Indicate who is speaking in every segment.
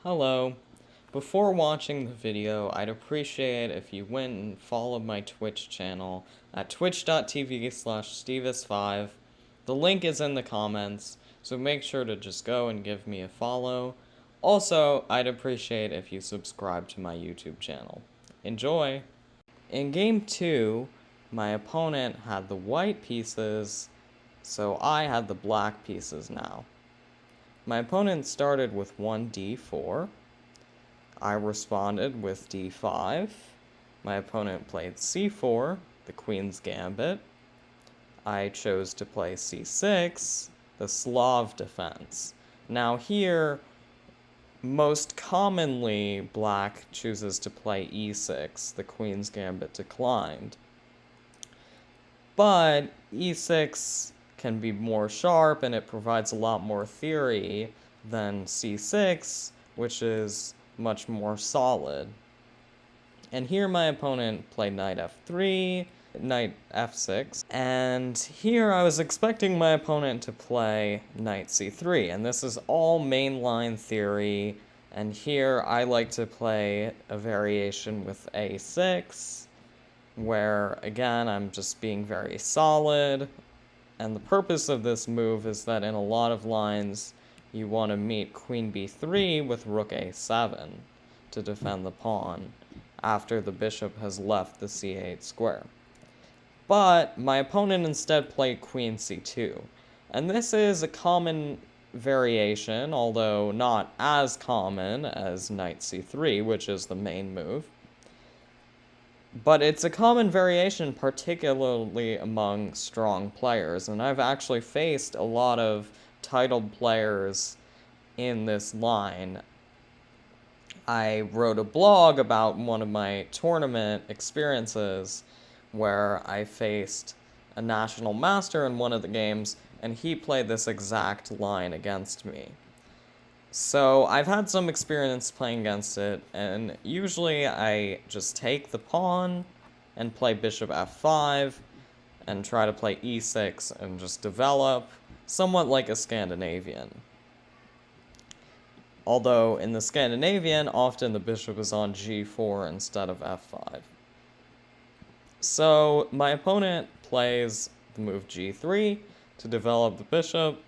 Speaker 1: Hello. Before watching the video, I'd appreciate if you went and followed my Twitch channel at twitch.tv/stevis5. The link is in the comments, so make sure to just go and give me a follow. Also, I'd appreciate if you subscribe to my YouTube channel. Enjoy! In game 2, my opponent had the white pieces, so I had the black pieces now. My opponent started with 1d4. I responded with d5. My opponent played c4, the Queen's Gambit. I chose to play c6, the Slav defense. Now here, most commonly, black chooses to play e6, the Queen's Gambit declined. But e6 can be more sharp and it provides a lot more theory than c6, which is much more solid. And here my opponent played knight f3, knight f6, and here I was expecting my opponent to play knight c3, and this is all mainline theory, and here I like to play a variation with a6, where again I'm just being very solid. And the purpose of this move is that in a lot of lines, you want to meet queen b3 with rook a7 to defend the pawn after the bishop has left the c8 square. But my opponent instead played queen c2. And this is a common variation, although not as common as knight c3, which is the main move. But it's a common variation, particularly among strong players, and I've actually faced a lot of titled players in this line. I wrote a blog about one of my tournament experiences where I faced a national master in one of the games, and he played this exact line against me. So I've had some experience playing against it, and usually I just take the pawn and play bishop f5 and try to play e6 and just develop, somewhat like a Scandinavian. Although in the Scandinavian, often the bishop is on g4 instead of f5. So my opponent plays the move g3 to develop the bishop.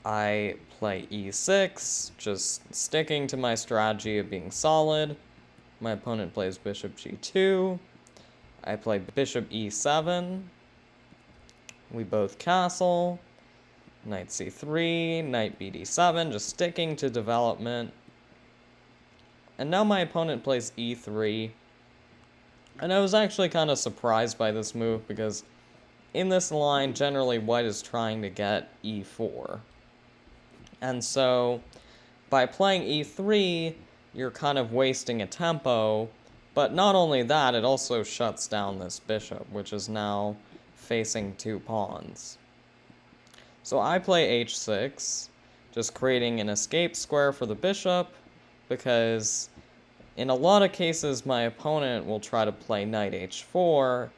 Speaker 1: I play e6, just sticking to my strategy of being solid. My opponent plays bishop g2. I play bishop e7. We both castle. Knight c3, knight bd7, just sticking to development. And now my opponent plays e3. And I was actually kind of surprised by this move because in this line, generally white is trying to get e4. And so, by playing e3, you're kind of wasting a tempo, but not only that, it also shuts down this bishop, which is now facing two pawns. So I play h6, just creating an escape square for the bishop, because in a lot of cases my opponent will try to play knight h4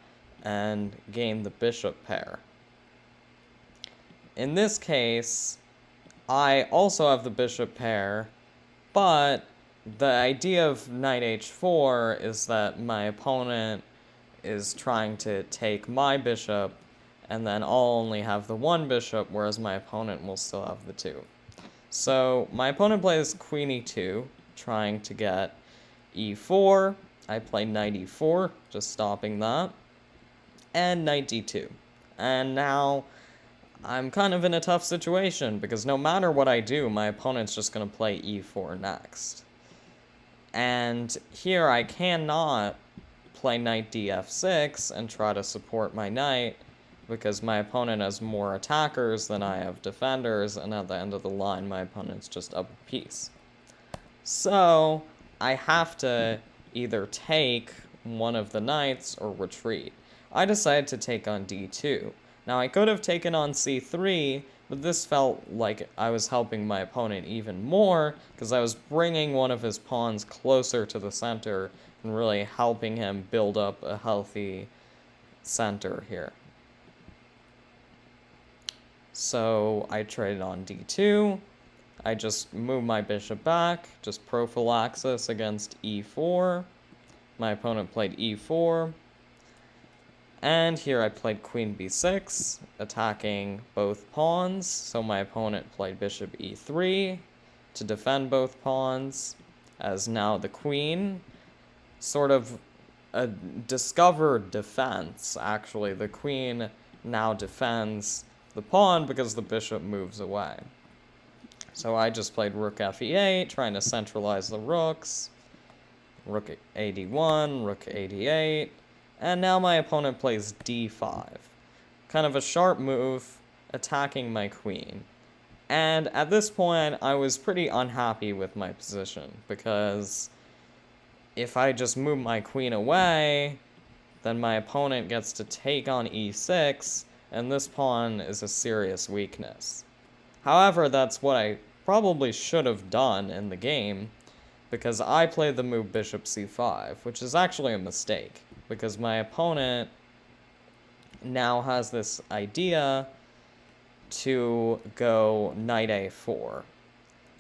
Speaker 1: and gain the bishop pair. In this case, I also have the bishop pair, but the idea of knight h4 is that my opponent is trying to take my bishop, and then I'll only have the one bishop, whereas my opponent will still have the two. So my opponent plays queen e2, trying to get e4. I play knight e4, just stopping that, and knight d2. And now I'm kind of in a tough situation, because no matter what I do, my opponent's just going to play e4 next. And here I cannot play knight df6 and try to support my knight, because my opponent has more attackers than I have defenders, and at the end of the line, my opponent's just up a piece. So I have to either take one of the knights or retreat. I decided to take on d2. Now, I could have taken on c3, but this felt like I was helping my opponent even more, because I was bringing one of his pawns closer to the center and really helping him build up a healthy center here. So I traded on d2. I just move my bishop back, just prophylaxis against e4. My opponent played e4. And here I played queen b6, attacking both pawns. So my opponent played bishop e3 to defend both pawns, as now the queen, sort of a discovered defense, actually. The queen now defends the pawn because the bishop moves away. So I just played rook fe8, trying to centralize the rooks. Rook ad1, rook ad8, and now my opponent plays d5. Kind of a sharp move, attacking my queen. And at this point, I was pretty unhappy with my position, because if I just move my queen away, then my opponent gets to take on e6, and this pawn is a serious weakness. However, that's what I probably should have done in the game, because I played the move bishop c5, which is actually a mistake, because my opponent now has this idea to go knight a4.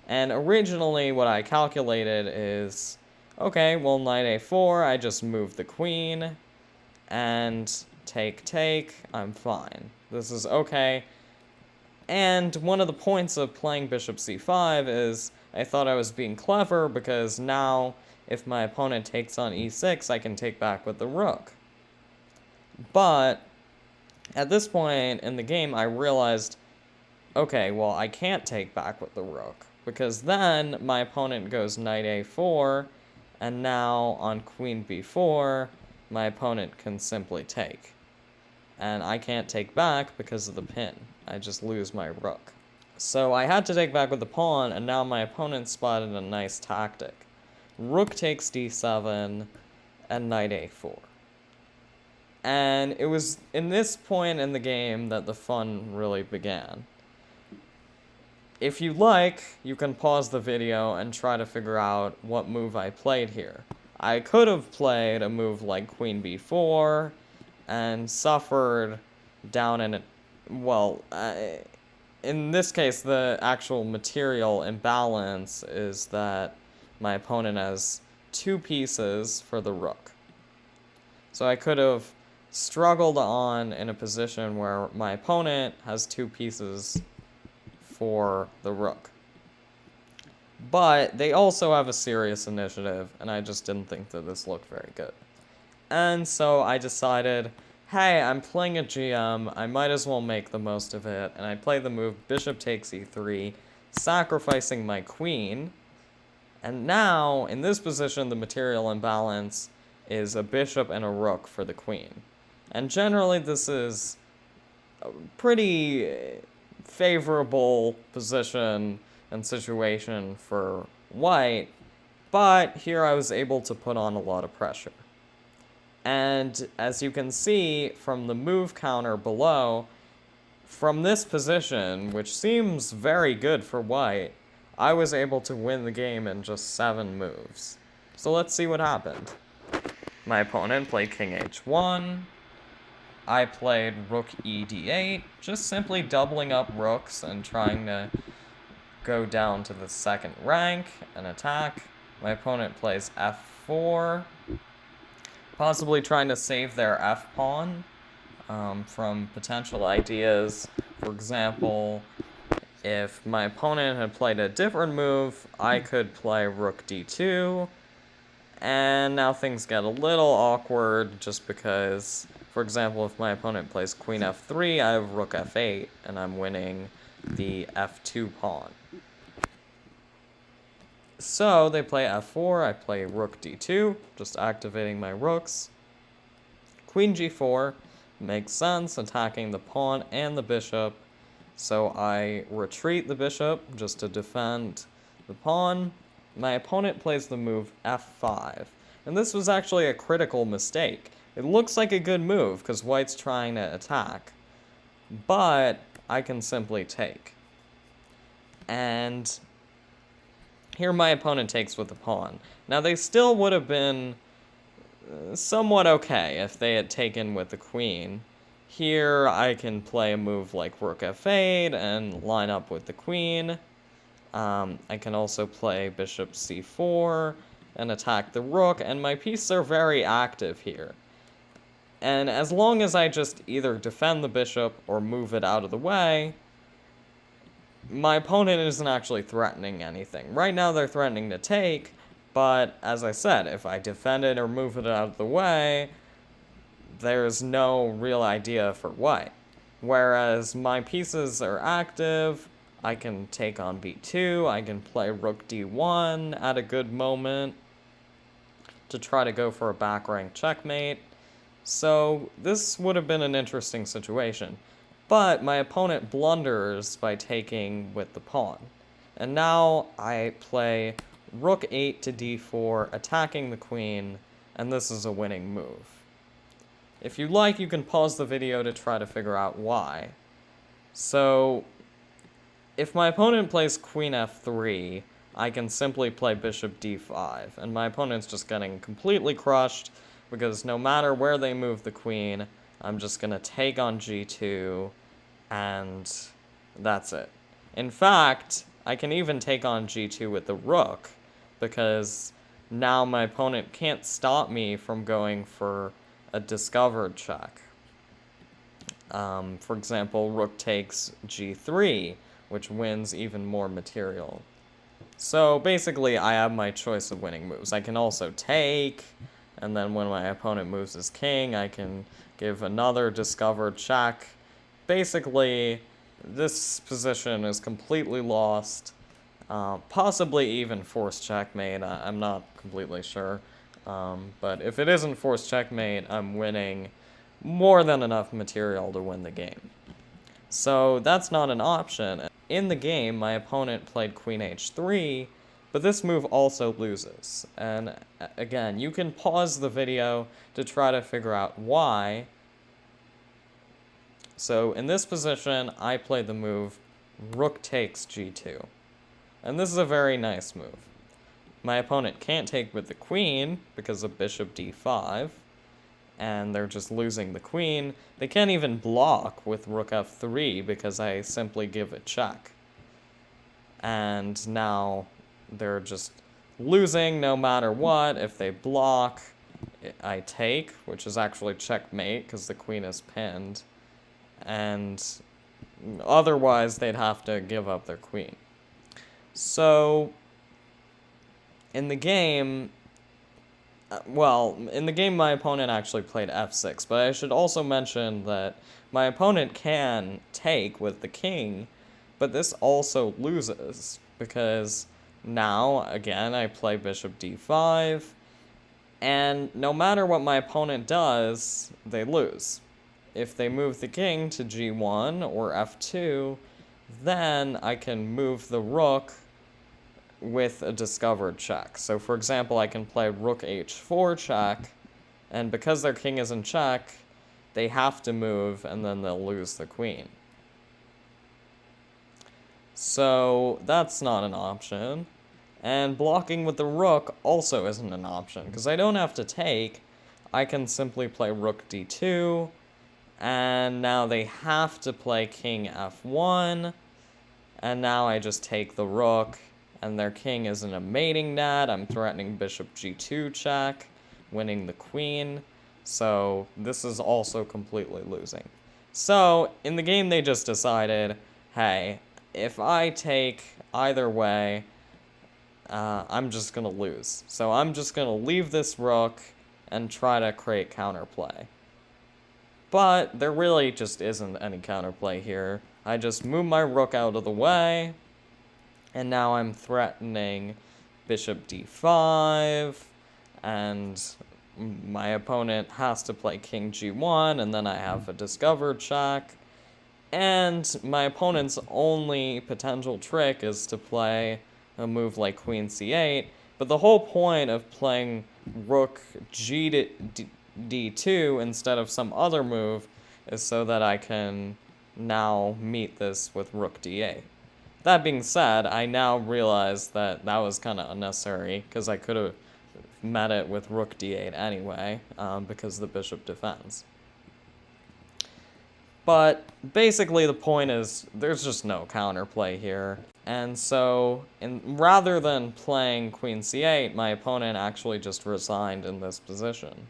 Speaker 1: And originally what I calculated is, okay, well, knight a4, I just move the queen, and take, I'm fine. This is okay. And one of the points of playing bishop c5 is I thought I was being clever, because now if my opponent takes on e6, I can take back with the rook. But at this point in the game, I realized, okay, well, I can't take back with the rook, because then my opponent goes knight a4, and now on queen b4, my opponent can simply take. And I can't take back because of the pin. I just lose my rook. So I had to take back with the pawn, and now my opponent spotted a nice tactic. Rook takes d7, and knight a4. And it was in this point in the game that the fun really began. If you like, you can pause the video and try to figure out what move I played here. I could have played a move like queen b4 and suffered down in it. Well, in this case, the actual material imbalance is that my opponent has 2 pieces for the rook. So I could have struggled on in a position where my opponent has 2 pieces for the rook. But they also have a serious initiative, and I just didn't think that this looked very good. And so I decided, hey, I'm playing a GM, I might as well make the most of it, and I play the move bishop takes e3, sacrificing my queen. And now, in this position, the material imbalance is a bishop and a rook for the queen. And generally, this is a pretty favorable position and situation for white, but here I was able to put on a lot of pressure. And as you can see from the move counter below, from this position, which seems very good for white, I was able to win the game in just 7 moves. So let's see what happened. My opponent played king h1. I played rook e d8, just simply doubling up rooks and trying to go down to the 2nd rank and attack. My opponent plays f4, possibly trying to save their f-pawn from potential ideas. For example, if my opponent had played a different move, I could play rook d2, and now things get a little awkward just because, for example, if my opponent plays queen f3, I have rook f8, and I'm winning the f2 pawn. So they play f4, I play rook d2, just activating my rooks. Queen g4 makes sense, attacking the pawn and the bishop. So I retreat the bishop just to defend the pawn. My opponent plays the move f5. And this was actually a critical mistake. It looks like a good move because white's trying to attack, but I can simply take. And here my opponent takes with the pawn. Now they still would have been somewhat okay if they had taken with the queen. Here I can play a move like rook f8 and line up with the queen. I can also play bishop c4 and attack the rook, and my pieces are very active here. And as long as I just either defend the bishop or move it out of the way, my opponent isn't actually threatening anything. Right now they're threatening to take, but as I said, if I defend it or move it out of the way, there's no real idea for white. Whereas my pieces are active, I can take on b2, I can play rook d1 at a good moment to try to go for a back rank checkmate. So this would have been an interesting situation. But my opponent blunders by taking with the pawn. And now I play rook 8 to d4, attacking the queen, and this is a winning move. If you like, you can pause the video to try to figure out why. So, if my opponent plays queen f3, I can simply play bishop d5, and my opponent's just getting completely crushed, because no matter where they move the queen, I'm just going to take on g2, and that's it. In fact, I can even take on g2 with the rook, because now my opponent can't stop me from going for a discovered check. For example, rook takes g3, which wins even more material. So basically, I have my choice of winning moves. I can also take, and then when my opponent moves his king, I can give another discovered check. Basically, this position is completely lost. Possibly even forced checkmate, I'm not completely sure. But if it isn't forced checkmate, I'm winning more than enough material to win the game. So that's not an option. In the game, my opponent played queen h3, but this move also loses. And again, you can pause the video to try to figure out why. So in this position, I played the move rook takes g2. And this is a very nice move. My opponent can't take with the queen because of bishop d5, and they're just losing the queen. They can't even block with rook f3 because I simply give a check. And now they're just losing no matter what. If they block, I take, which is actually checkmate because the queen is pinned. And otherwise, they'd have to give up their queen. So, in the game, my opponent actually played f6, but I should also mention that my opponent can take with the king, but this also loses, because now, again, I play bishop d5, and no matter what my opponent does, they lose. If they move the king to g1 or f2, then I can move the rook with a discovered check. So for example, I can play rook h4 check, and because their king is in check, they have to move, and then they'll lose the queen. So that's not an option. And blocking with the rook also isn't an option, because I don't have to take. I can simply play rook d2, and now they have to play king f1, and now I just take the rook, and their king is in a mating net. I'm threatening bishop g2 check, winning the queen, so this is also completely losing. So, in the game they just decided, hey, if I take either way, I'm just gonna lose. So I'm just gonna leave this rook and try to create counterplay. But there really just isn't any counterplay here. I just move my rook out of the way, and now I'm threatening bishop d5, and my opponent has to play king g1, and then I have a discovered check. And my opponent's only potential trick is to play a move like queen c8, but the whole point of playing rook g to d2 instead of some other move is so that I can now meet this with rook d8. That being said, I now realize that that was kind of unnecessary, because I could have met it with rook d8 anyway, because the bishop defends. But basically the point is, there's just no counterplay here. And so, rather than playing queen c8, my opponent actually just resigned in this position.